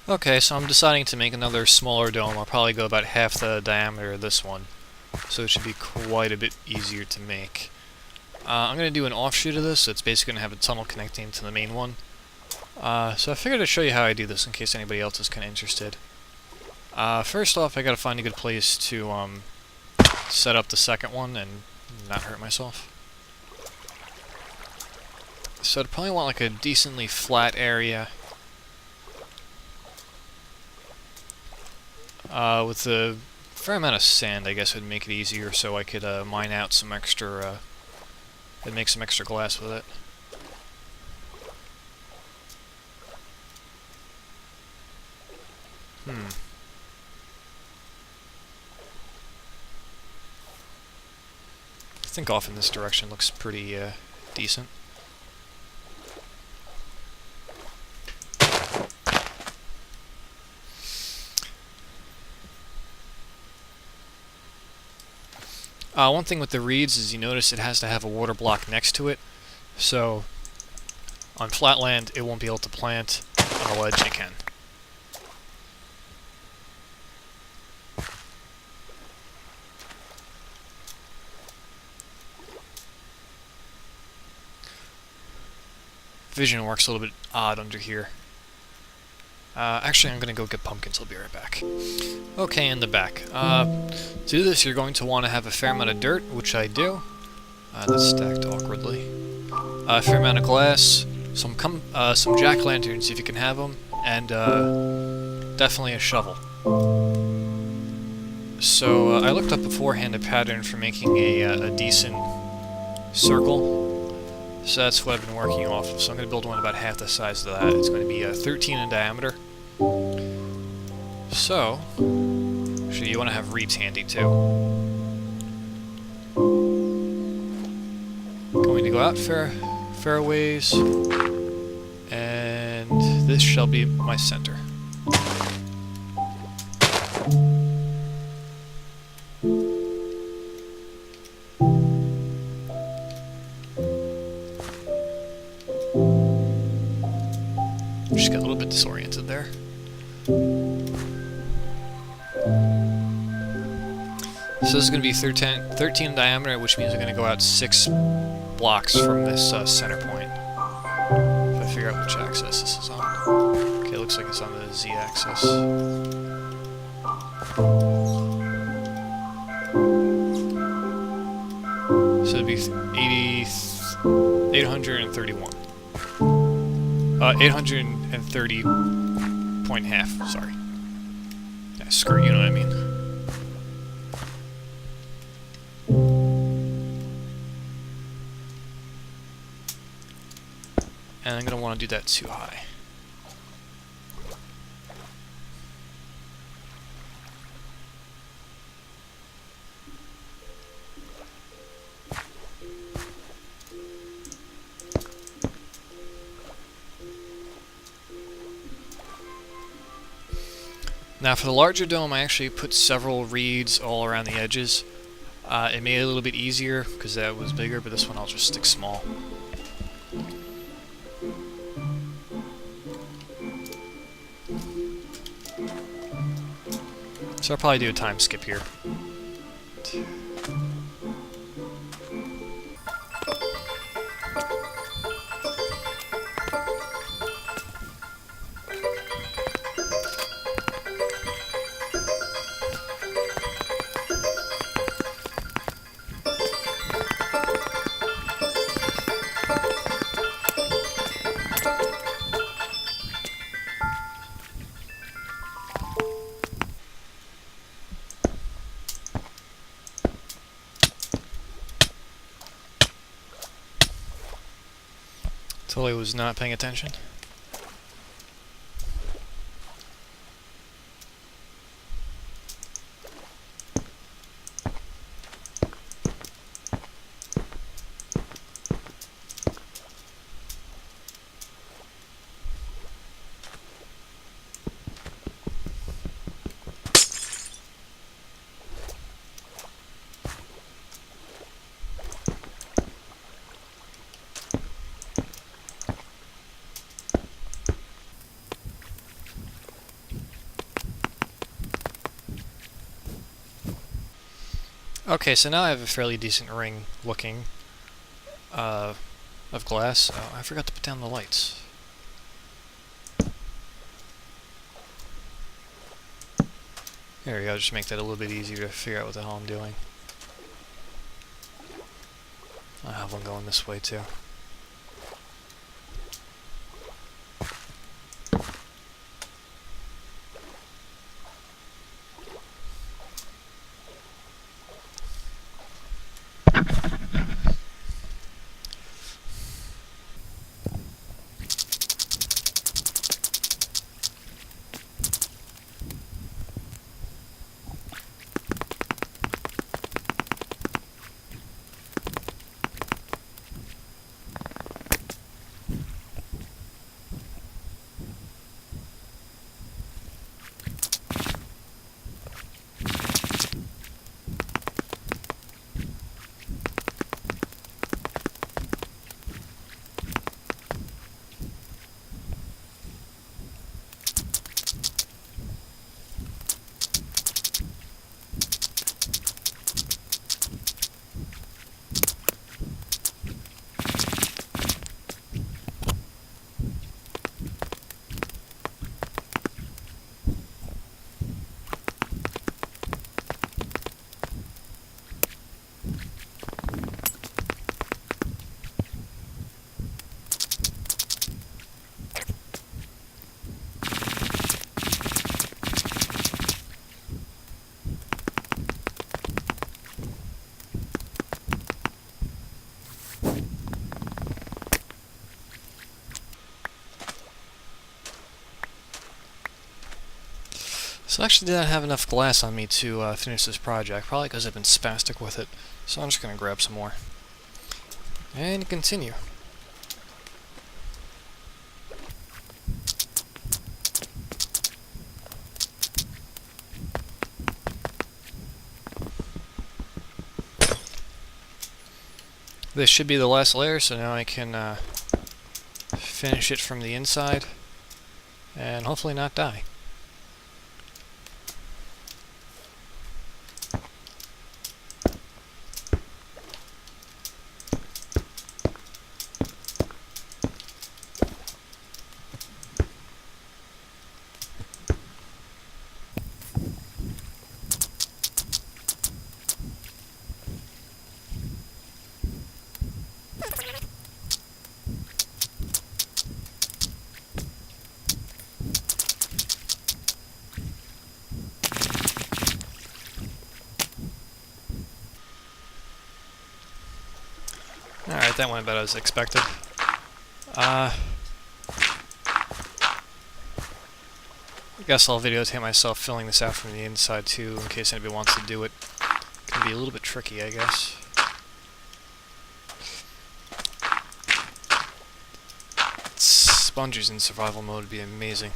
Okay, so I'm deciding to make another smaller dome. I'll probably go about half the diameter of this one, so it should be quite a bit easier to make. I'm going to do an offshoot of this, so it's basically going to have a tunnel connecting to the main one. So I figured I'd show you how I do this in case anybody else is kind of interested. First off, I got to find a good place to set up the second one and not hurt myself. So I'd probably want like a decently flat area with a fair amount of sand. I guess would make it easier, so I could mine out some extra and make some extra glass with it. I think off in this direction looks pretty decent. One thing with the reeds is you notice it has to have a water block next to it, so on flat land it won't be able to plant, on a ledge it can. Vision works a little bit odd under here. Actually, I'm going to go get pumpkins. I'll be right back. Okay, in the back. To do this, you're going to want to have a fair amount of dirt, which I do. That's stacked awkwardly. A fair amount of glass, some jack-lanterns if you can have them, and definitely a shovel. So I looked up beforehand a pattern for making a decent circle. So that's what I've been working off of. So I'm going to build one about half the size of that. It's going to be 13 in diameter. So, actually you want to have reeds handy too. Going to go out fair ways, and this shall be my center. Just got a little bit disoriented there. So this is going to be 13 in diameter, which means I'm going to go out 6 blocks from this center point. If I figure out which axis this is on. Okay, it looks like it's on the z-axis. So it'd be 831. 830 point half, sorry. Yeah, screw you know what I mean. And I'm going to want to do that too high. Now for the larger dome, I actually put several reeds all around the edges. It made it a little bit easier because that was bigger, but this one I'll just stick small. So I'll probably do a time skip here. Totally was not paying attention. Okay, so now I have a fairly decent ring looking of glass. Oh, I forgot to put down the lights. There we go, just make that a little bit easier to figure out what the hell I'm doing. I'll have one going this way too. So I actually didn't have enough glass on me to finish this project, probably because I've been spastic with it. So I'm just going to grab some more. And continue. This should be the last layer, so now I can finish it from the inside and hopefully not die. Alright, that went about as expected. I guess I'll videotape myself filling this out from the inside too, in case anybody wants to do it. It can be a little bit tricky, I guess. Sponges in survival mode would be amazing.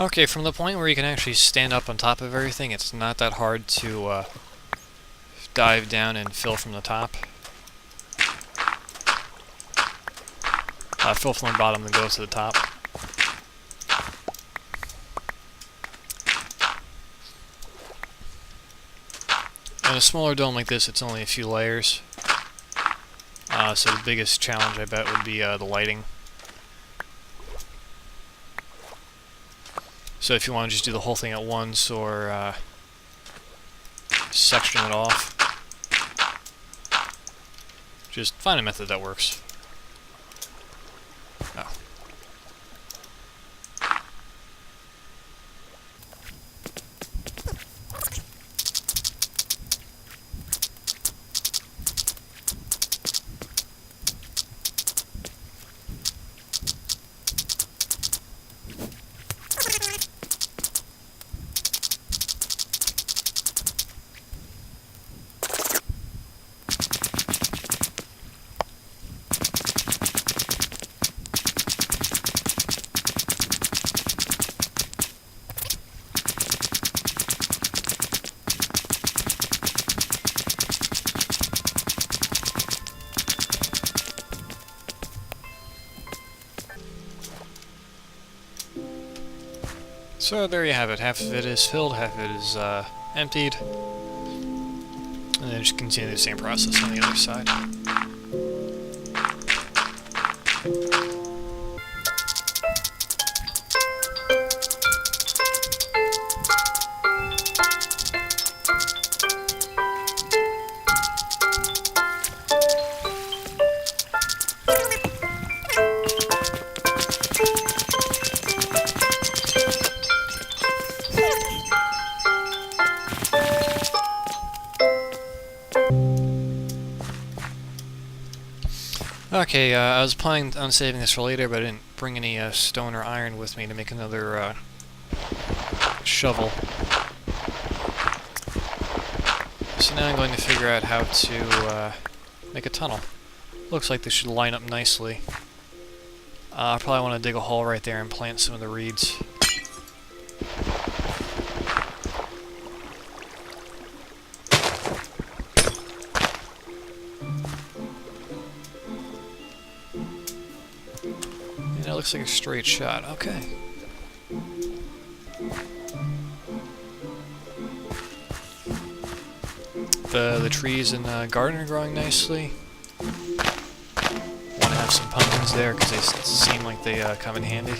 Okay, from the point where you can actually stand up on top of everything, it's not that hard to dive down and fill from the top. Fill from the bottom and go to the top. In a smaller dome like this, it's only a few layers. So the biggest challenge, I bet, would be the lighting. So if you want to just do the whole thing at once, or section it off, just find a method that works. Oh. So there you have it. Half of it is filled, half of it is emptied. And then just continue the same process on the other side. Okay, I was planning on saving this for later, but I didn't bring any stone or iron with me to make another shovel. So now I'm going to figure out how to make a tunnel. Looks like this should line up nicely. I probably want to dig a hole right there and plant some of the reeds. That looks like a straight shot. Okay. The trees in the garden are growing nicely. Want to have some pumpkins there because they seem like they come in handy.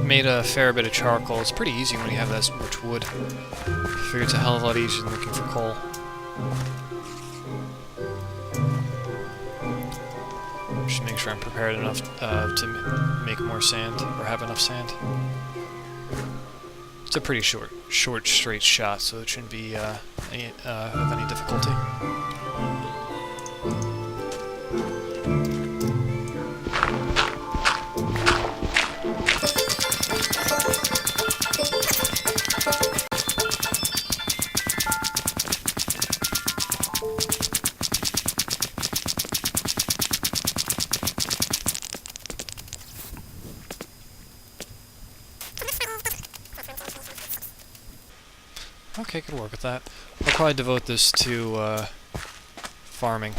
Made a fair bit of charcoal. It's pretty easy when you have that much wood. I figure it's a hell of a lot easier than looking for coal. Just make sure I'm prepared enough to make more sand, or have enough sand. It's a pretty short, straight shot, so it shouldn't be of any difficulty. Okay, could work with that. I'll probably devote this to farming.